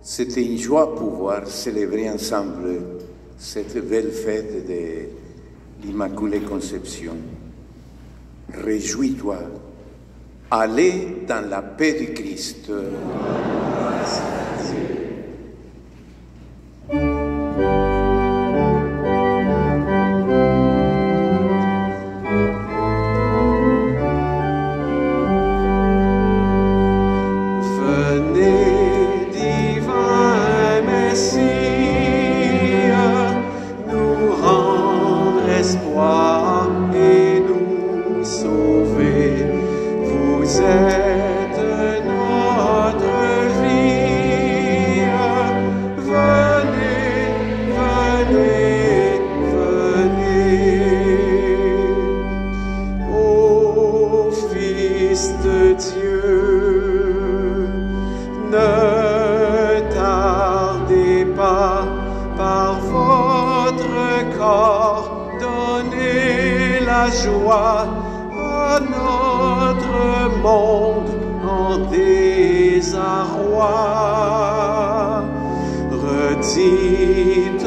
C'était une joie pouvoir célébrer ensemble cette belle fête de l'Immaculée Conception. Réjouis-toi, allez dans la paix du Christ.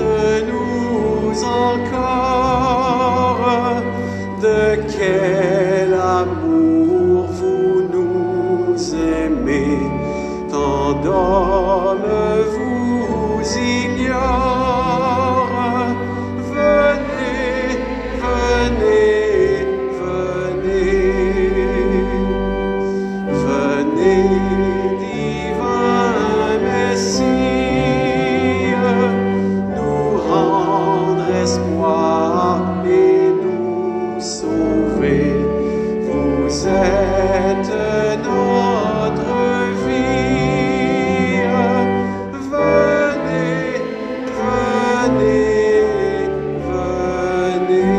Redites-nous encore de quel amour vous nous aimez, tant d'hommes vous ignorent. Venez, venez, venez, venez, divin Messie, nous rendre espoir et nous sauver. Vous êtes notre vie. Venez, venez, venez.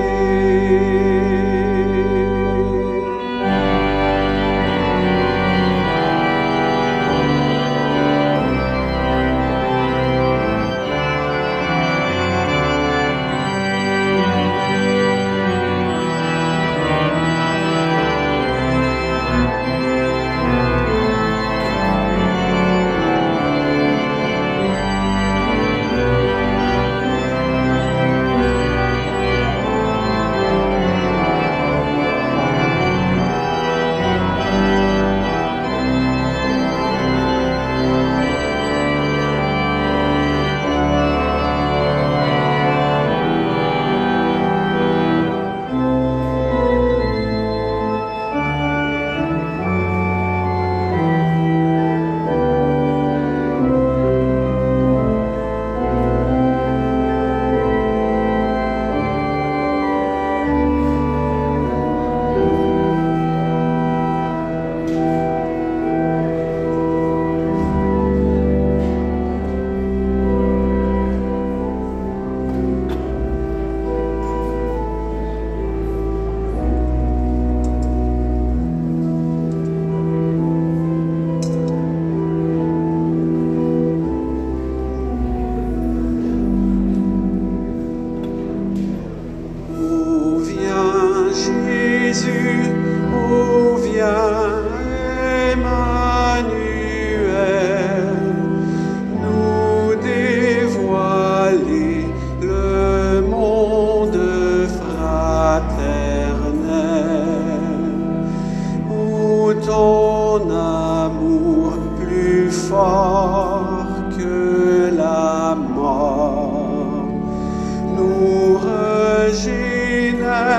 Nous régénère.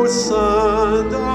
au sein de